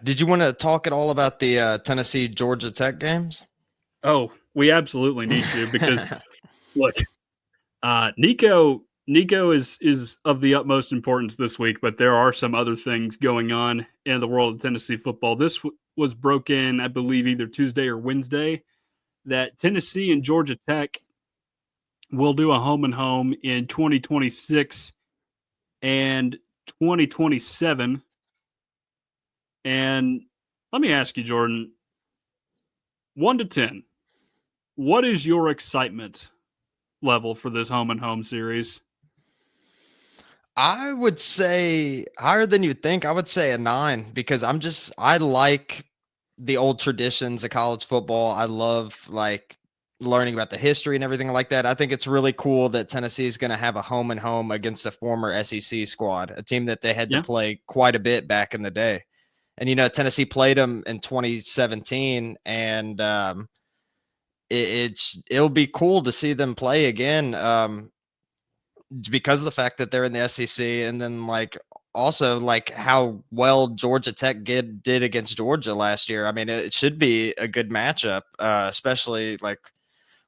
Did you want to talk at all about the Tennessee Georgia Tech games? Oh, we absolutely need to because look, Nico is of the utmost importance this week, but there are some other things going on in the world of Tennessee football. Was broken, I believe, either Tuesday or Wednesday, that Tennessee and Georgia Tech will do a home and home in 2026 and 2027. And let me ask you, Jordan, 1 to 10, what is your excitement level for this home and home series? I would say higher than you'd think. I would say a 9 because I like the old traditions of college football. I love like learning about the history and everything like that. I think it's really cool that Tennessee is going to have a home and home against a former SEC squad, a team that they had to Yeah. play quite a bit back in the day. And Tennessee played them in 2017, and it'll be cool to see them play again. Because of the fact that they're in the SEC, and then like also like how well Georgia Tech did against Georgia last year. I mean, it should be a good matchup, especially like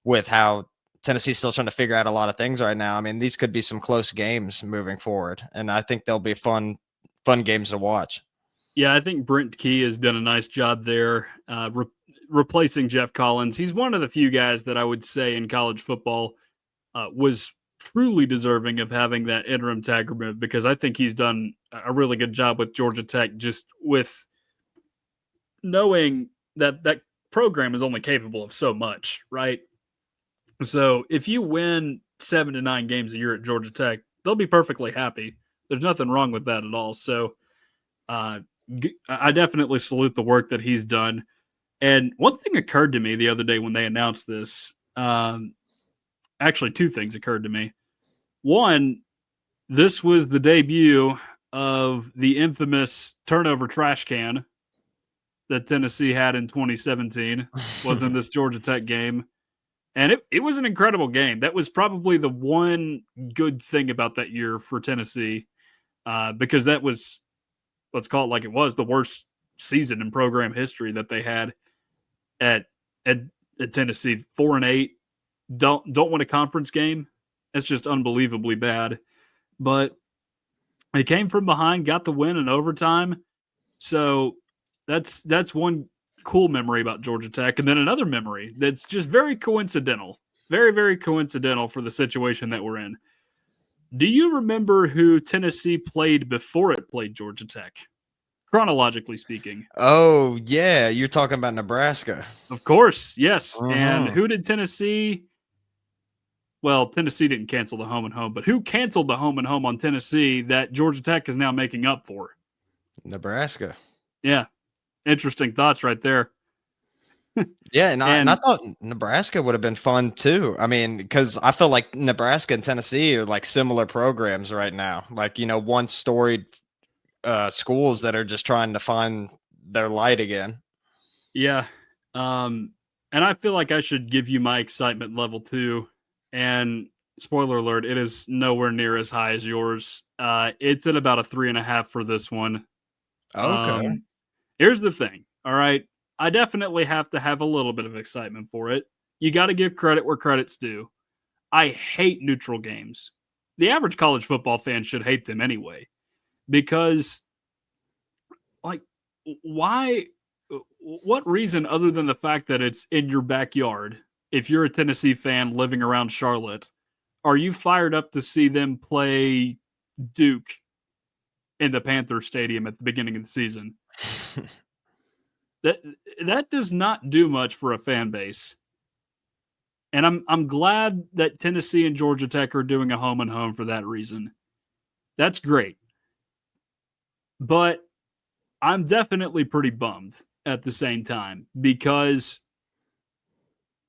with how Tennessee's still trying to figure out a lot of things right now. I mean, these could be some close games moving forward, and I think they'll be fun games to watch. Yeah, I think Brent Key has done a nice job there, replacing Jeff Collins. He's one of the few guys that I would say in college football was truly deserving of having that interim tag removed because I think he's done a really good job with Georgia Tech, just with knowing that that program is only capable of so much, right? So if you win 7 to 9 games a year at Georgia Tech, they'll be perfectly happy. There's nothing wrong with that at all. So uh, I definitely salute the work that he's done. And one thing occurred to me the other day when they announced this. Actually, two things occurred to me. One, this was the debut of the infamous turnover trash can that Tennessee had in 2017, was in this Georgia Tech game. And it was an incredible game. That was probably the one good thing about that year for Tennessee, because that was, let's call it like it was, the worst season in program history that they had at at, at Tennessee. 4-8, don't win a conference game. That's just unbelievably bad. But they came from behind, got the win in overtime. So that's one cool memory about Georgia Tech. And then another memory that's just very coincidental, very, very coincidental for the situation that we're in. Do you remember who Tennessee played before it played Georgia Tech? Chronologically speaking. Oh yeah, you're talking about Nebraska. Of course, yes. And Mhm. who did Tennessee? Well, Tennessee didn't cancel the home and home, but who canceled the home and home on Tennessee that Georgia Tech is now making up for? Nebraska. Yeah, interesting thoughts right there. Yeah, and I And thought Nebraska would have been fun too. I mean, because I feel like Nebraska and Tennessee are like similar programs right now. Like, one storied schools that are just trying to find their light again. yeah, um, and I feel like I should give you my excitement level too. And spoiler alert, it is nowhere near as high as yours. It's at about a 3.5 for this one. Okay. Um, Here's the thing. All right. I definitely have to have a little bit of excitement for it. You got to give credit where credit's due. I hate neutral games. The average college football fan should hate them anyway, because, like, why? What reason other than the fact that it's in your backyard? If you're a Tennessee fan living around Charlotte, are you fired up to see them play Duke in the Panther Stadium at the beginning of the season? That that does not do much for a fan base. And I'm glad that Tennessee and Georgia Tech are doing a home and home for that reason. That's great. But I'm definitely pretty bummed at the same time because,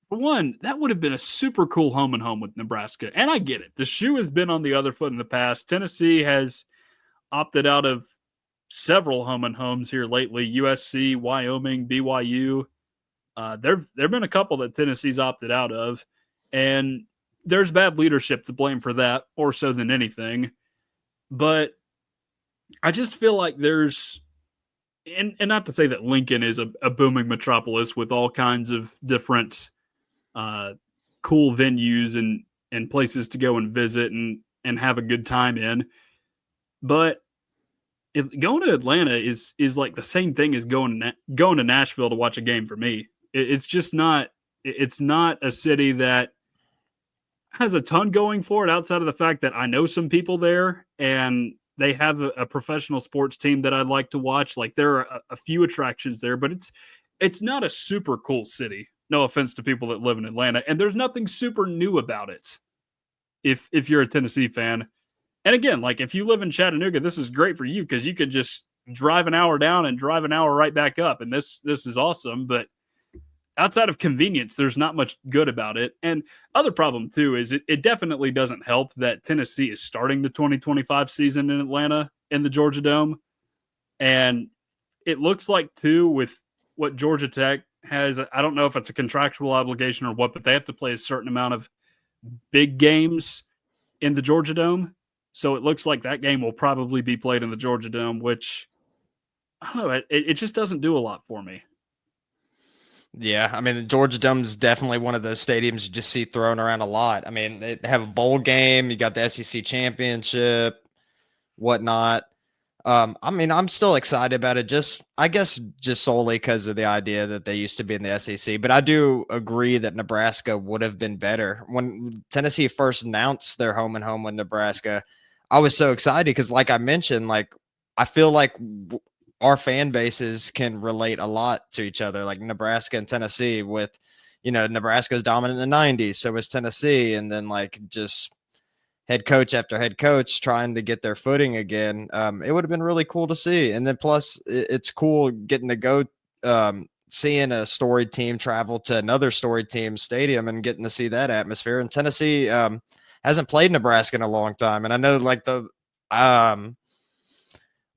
for one, that would have been a super cool home and home with Nebraska. And I get it. The shoe has been on the other foot in the past. Tennessee has opted out of several home and homes here lately. USC, Wyoming, BYU. There've been a couple that Tennessee's opted out of, and there's bad leadership to blame for that, more so than anything. But I just feel like there's and not to say that Lincoln is a booming metropolis with all kinds of different uh, cool venues and places to go and visit and have a good time in, but going to Atlanta is like the same thing as going to Nashville to watch a game for me. It's just not. It's not a city that has a ton going for it outside of the fact that I know some people there and they have a professional sports team that I'd like to watch. Like there are a few attractions there, but it's not a super cool city. No offense to people that live in Atlanta, and there's nothing super new about it. If you're a Tennessee fan, and again, like if you live in Chattanooga, this is great for you because you could just drive an hour down and drive an hour right back up, and this is awesome. But outside of convenience, there's not much good about it. And other problem too is it definitely doesn't help that Tennessee is starting the 2025 season in Atlanta in the Georgia Dome. And it looks like too with what Georgia Tech has, I don't know if it's a contractual obligation or what, but they have to play a certain amount of big games in the Georgia Dome. So it looks like that game will probably be played in the Georgia Dome, which I don't know, it just doesn't do a lot for me. Yeah, I mean, the Georgia Dome is definitely one of those stadiums you just see thrown around a lot. I mean, they have a bowl game, you got the SEC championship, whatnot. I mean, I'm still excited about it. I guess, just solely because of the idea that they used to be in the SEC. But I do agree that Nebraska would have been better when Tennessee first announced their home and home with Nebraska. I was so excited because, like I mentioned, like I feel like our fan bases can relate a lot to each other, like Nebraska and Tennessee. With Nebraska's dominant in the '90s, so was Tennessee, and then like just head coach after head coach trying to get their footing again. It would have been really cool to see. And then plus it's cool getting to go seeing a storied team travel to another storied team stadium and getting to see that atmosphere. And Tennessee hasn't played Nebraska in a long time. And I know like well,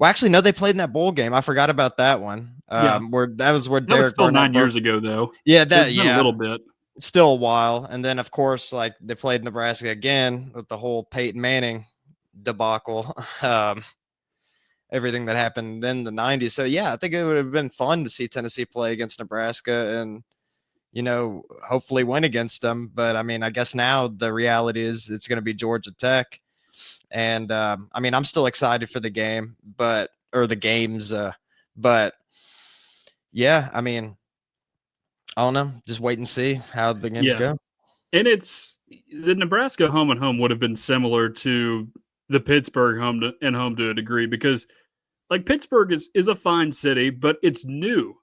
actually, no, they played in that bowl game. I forgot about that one. Yeah. Where that was where That was Derek still Barnett 9 years ago though. Yeah, So it's been a yeah, little bit. still a while. And then of course, like they played Nebraska again with the whole Peyton Manning debacle. Everything that happened in the '90s. So yeah, I think it would have been fun to see Tennessee play against Nebraska and hopefully win against them. But I mean, I guess now the reality is it's going to be Georgia Tech, and I mean, I'm still excited for the game, or the games, but yeah, I mean, I don't know, just wait and see how the games Yeah. go. And it's the Nebraska home and home would have been similar to the Pittsburgh home to a degree because like Pittsburgh is a fine city, but it's new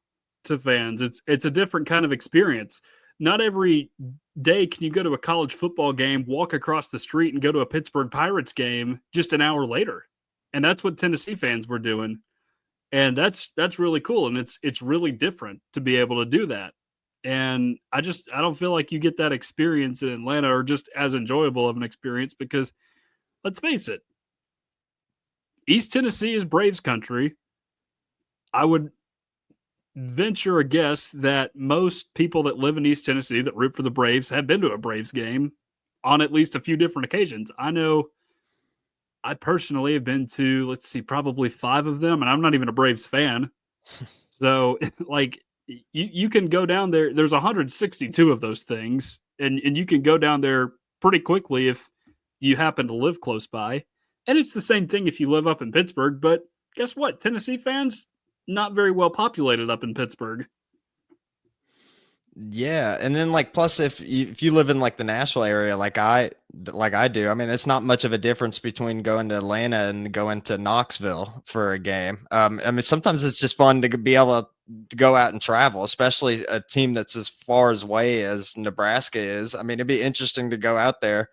to fans. It's a different kind of experience. Not every day can you go to a college football game, walk across the street, and go to a Pittsburgh Pirates game just an hour later. And that's what Tennessee fans were doing. And that's really cool. And it's really different to be able to do that. And I don't feel like you get that experience in Atlanta or just as enjoyable of an experience because let's face it, East Tennessee is Braves country. I would venture a guess that most people that live in East Tennessee that root for the Braves have been to a Braves game on at least a few different occasions. I know I personally have been to, let's see, probably 5 of them, and I'm not even a Braves fan. So, like, you can go down there. There's 162 of those things, and you can go down there pretty quickly if you happen to live close by. And it's the same thing if you live up in Pittsburgh. But guess what? Tennessee fans, not very well populated up in Pittsburgh. Yeah, and then like plus if you live in like the Nashville area like I do, I mean it's not much of a difference between going to Atlanta and going to Knoxville for a game. I mean sometimes it's just fun to be able to go out and travel, especially a team that's as far away as Nebraska is. I mean it'd be interesting to go out there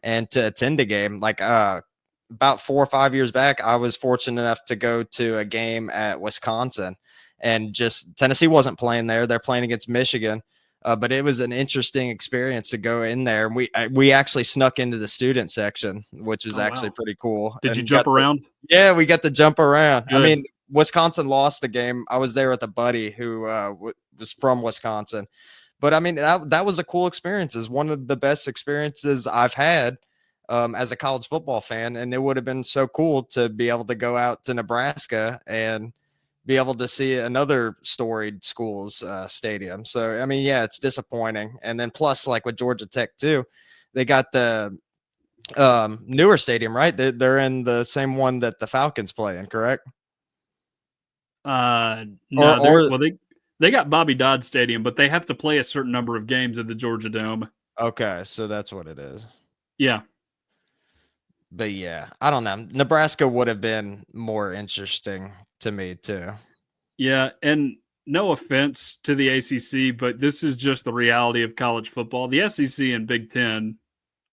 and to attend a game. Like about 4 or 5 years back, I was fortunate enough to go to a game at Wisconsin, and just Tennessee wasn't playing there; they're playing against Michigan. But it was an interesting experience to go in there. And we actually snuck into the student section, which was Oh actually wow! pretty cool. Did you And jump around? yeah, we got to jump around. I Good. mean, Wisconsin lost the game. I was there with a buddy who was from Wisconsin, but I mean that was a cool experience. It's one of the best experiences I've had as a college football fan, and it would have been so cool to be able to go out to Nebraska and be able to see another storied school's stadium. So, I mean, yeah, it's disappointing. And then plus, like with Georgia Tech too, they got the newer stadium, right? They're in the same one that the Falcons play in, correct? No, Or they got Bobby Dodd Stadium, but they have to play a certain number of games at the Georgia Dome. okay, so that's what it is. Yeah. But yeah, I don't know. Nebraska would have been more interesting to me too. Yeah, and no offense to the ACC, but this is just the reality of college football. The SEC and Big Ten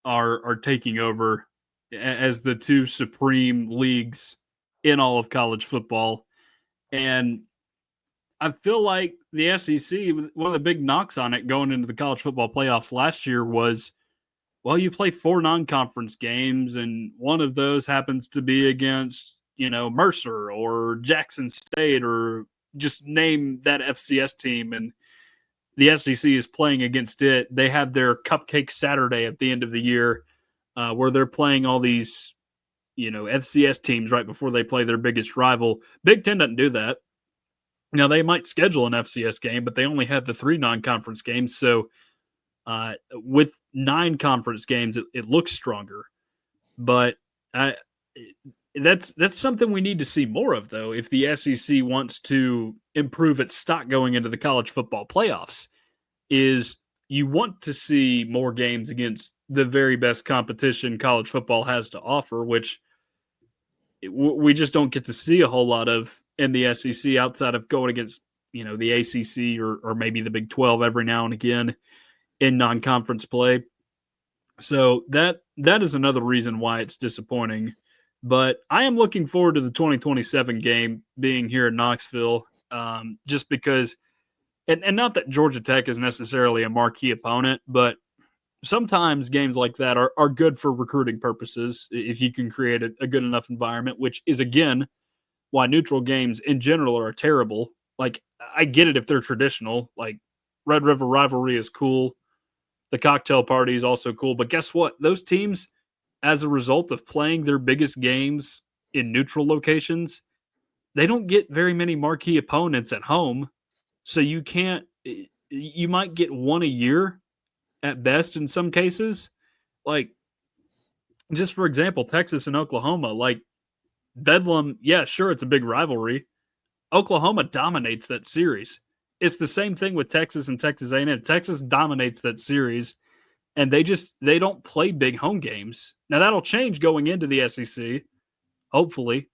are taking over as the two supreme leagues in all of college football, and I feel like the SEC, one of the big knocks on it going into the college football playoffs last year was, well, you play 4 non-conference games, and one of those happens to be against, Mercer or Jackson State, or just name that FCS team, and the SEC is playing against it. They have their Cupcake Saturday at the end of the year, where they're playing all these, FCS teams right before they play their biggest rival. Big Ten doesn't do that. Now, they might schedule an FCS game, but they only have the 3 non-conference games. So with 9 conference games, it looks stronger. But that's something we need to see more of, though, if the SEC wants to improve its stock going into the college football playoffs, is you want to see more games against the very best competition college football has to offer, which we just don't get to see a whole lot of in the SEC outside of going against, the ACC or maybe the Big 12 every now and again in non-conference play. So that is another reason why it's disappointing. But I am looking forward to the 2027 game being here in Knoxville, just because, and not that Georgia Tech is necessarily a marquee opponent, but sometimes games like that are good for recruiting purposes if you can create a good enough environment, which is, again, why neutral games in general are terrible. Like, I get it if they're traditional. Like, Red River Rivalry is cool. The cocktail party is also cool. But guess what? Those teams, as a result of playing their biggest games in neutral locations, they don't get very many marquee opponents at home. So you might get one a year at best in some cases. Like, just for example, Texas and Oklahoma, like Bedlam, yeah, sure, it's a big rivalry. Oklahoma dominates that series. It's the same thing with Texas and Texas A&M. Texas dominates that series, and they don't play big home games. Now that'll change going into the SEC, hopefully.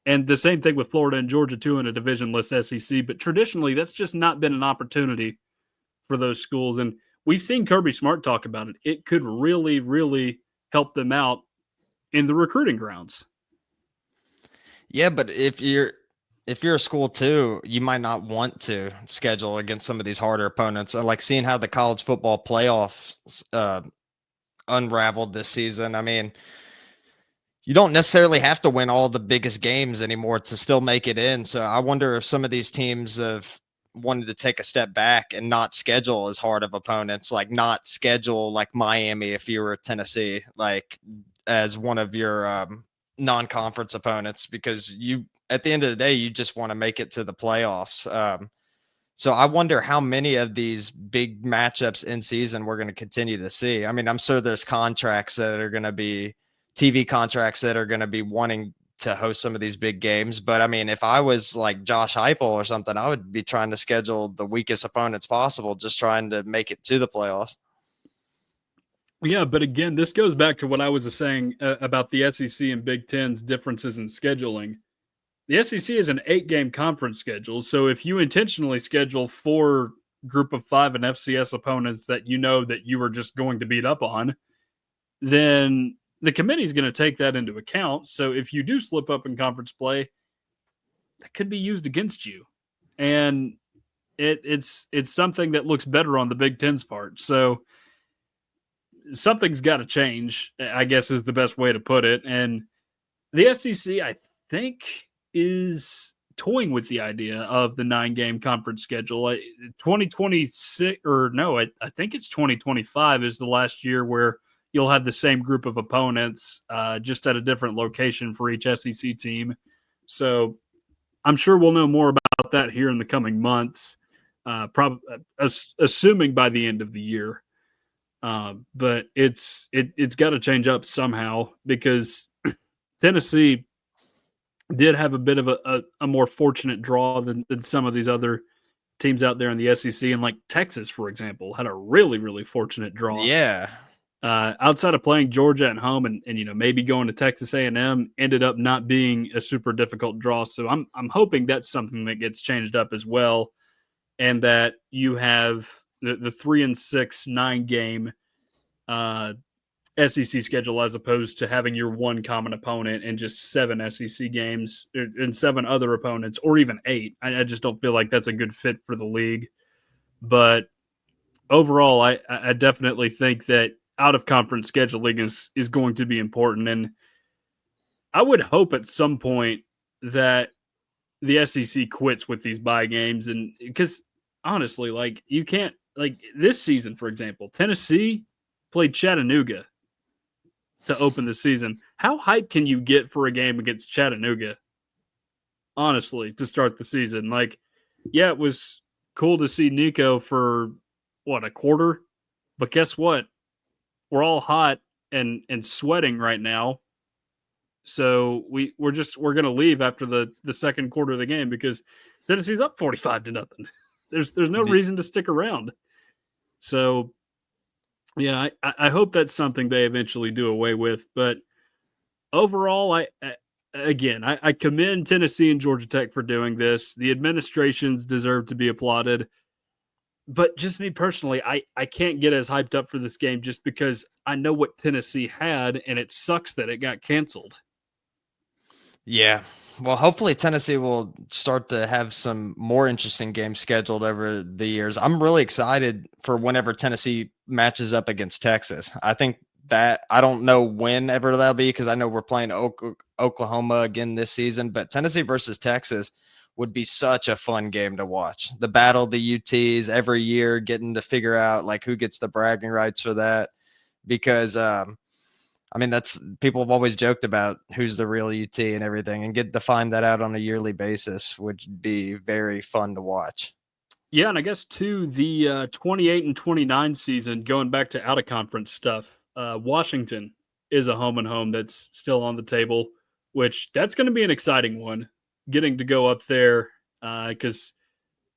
And the same thing with Florida and Georgia too in a divisionless SEC. But traditionally, that's just not been an opportunity for those schools. And we've seen Kirby Smart talk about it. It could really, really help them out in the recruiting grounds. Yeah, but if you're a school too, you might not want to schedule against some of these harder opponents. I like seeing how the college football playoffs unraveled this season. I mean, you don't necessarily have to win all the biggest games anymore to still make it in. So I wonder if some of these teams have wanted to take a step back and not schedule as hard of opponents, like not schedule like Miami if you were Tennessee, like as one of your non-conference opponents, because you at the end of the day you just want to make it to the playoffs. So I wonder how many of these big matchups in season we're going to continue to see. I mean, I'm sure there's contracts that are going to be TV contracts that are going to be wanting to host some of these big games. But I mean, if I was like Josh Heupel or something, I would be trying to schedule the weakest opponents possible, just trying to make it to the playoffs. Yeah, but again, this goes back to what I was saying about the SEC and Big Ten's differences in scheduling. The SEC is an 8-game conference schedule, so if you intentionally schedule 4 group of 5 and FCS opponents that you know that you are just going to beat up on, then the committee is going to take that into account. So if you do slip up in conference play, that could be used against you, and it's something that looks better on the Big Ten's part. So something's got to change, I guess, is the best way to put it. And the SEC, I think, is toying with the idea of the 9-game conference schedule. 2026, or no, I think it's 2025 is the last year where you'll have the same group of opponents, just at a different location for each SEC team. So I'm sure we'll know more about that here in the coming months, assuming by the end of the year. But it's got to change up somehow because Tennessee did have a bit of a more fortunate draw than some of these other teams out there in the SEC, and like Texas, for example, had a really, really fortunate draw. Yeah. Outside of playing Georgia at home and maybe going to Texas A&M, ended up not being a super difficult draw. So I'm hoping that's something that gets changed up as well, and that you have the 3-6 9-game SEC schedule as opposed to having your one common opponent and just 7 SEC games and 7 other opponents, or even 8. I just don't feel like that's a good fit for the league. But overall, I definitely think that out of conference scheduling is going to be important. And I would hope at some point that the SEC quits with these bye games. And because honestly, like you can't, like this season, for example, Tennessee played Chattanooga to open the season. How hyped can you get for a game against Chattanooga? Honestly, to start the season, like, yeah, it was cool to see Nico for a quarter, but guess what? We're all hot and sweating right now. So we're gonna leave after the second quarter of the game because Tennessee's up 45-0. There's no reason to stick around. So yeah, I hope that's something they eventually do away with. But overall, I commend Tennessee and Georgia Tech for doing this. The administrations deserve to be applauded. But just me personally, I can't get as hyped up for this game just because I know what Tennessee had, and it sucks that it got canceled. Yeah. Well, hopefully Tennessee will start to have some more interesting games scheduled over the years. I'm really excited for whenever Tennessee matches up against Texas. I think that I don't know whenever that'll be because I know we're playing Oklahoma again this season, but Tennessee versus Texas would be such a fun game to watch. The battle of the UTs every year, getting to figure out like who gets the bragging rights for that because I mean, that's people have always joked about who's the real UT and everything, and get to find that out on a yearly basis would be very fun to watch. Yeah, and I guess too the 28 and 29 season, going back to out of conference stuff. Washington is a home and home that's still on the table, which that's going to be an exciting one. Getting to go up there because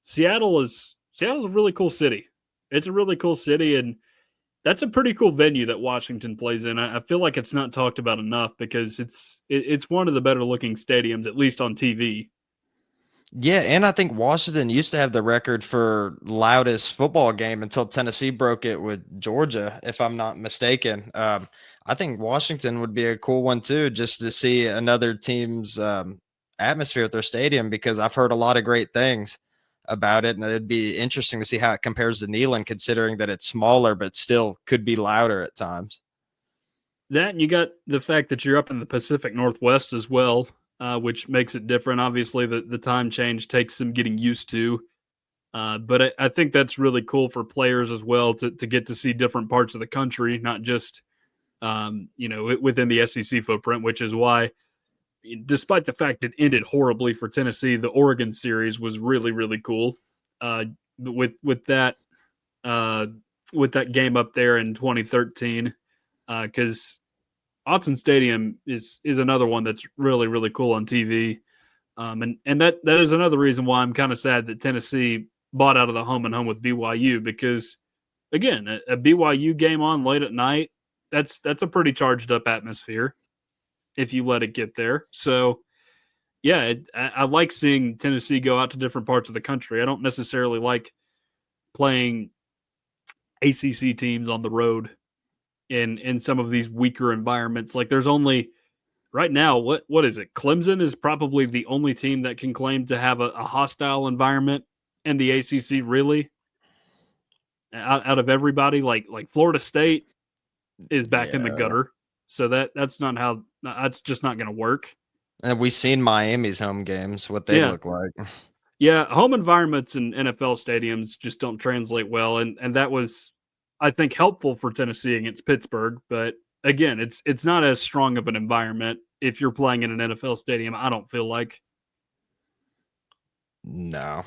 Seattle's a really cool city. It's a really cool city, and that's a pretty cool venue that Washington plays in. I feel like it's not talked about enough because it's one of the better looking stadiums, at least on TV. Yeah, and I think Washington used to have the record for loudest football game until Tennessee broke it with Georgia, if I'm not mistaken. I think Washington would be a cool one too, just to see another team's atmosphere at their stadium because I've heard a lot of great things about it, and it'd be interesting to see how it compares to Neyland, considering that it's smaller but still could be louder at times. That and you got the fact that you're up in the Pacific Northwest as well, which makes it different. Obviously, the time change takes some getting used to. But I think that's really cool for players as well to get to see different parts of the country, not just within the SEC footprint, which is why, despite the fact it ended horribly for Tennessee, the Oregon series was really, really cool. With that game up there in 2013, because Autzen Stadium is another one that's really, really cool on TV. And that is another reason why I'm kind of sad that Tennessee bought out of the home and home with BYU because, again, a BYU game on late at night, that's a pretty charged up atmosphere if you let it get there. So, yeah, I like seeing Tennessee go out to different parts of the country. I don't necessarily like playing ACC teams on the road in some of these weaker environments. Like there's only right now, what is it? Clemson is probably the only team that can claim to have a hostile environment in the ACC. Really, out of everybody, like Florida State is back in the Yeah. gutter. So that's just not going to work. And we've seen Miami's home games, what they Yeah, look like. yeah. Home environments in NFL stadiums just don't translate well, and that was, I think, helpful for Tennessee against Pittsburgh. But again, it's not as strong of an environment if you're playing in an NFL stadium. I don't feel like. No.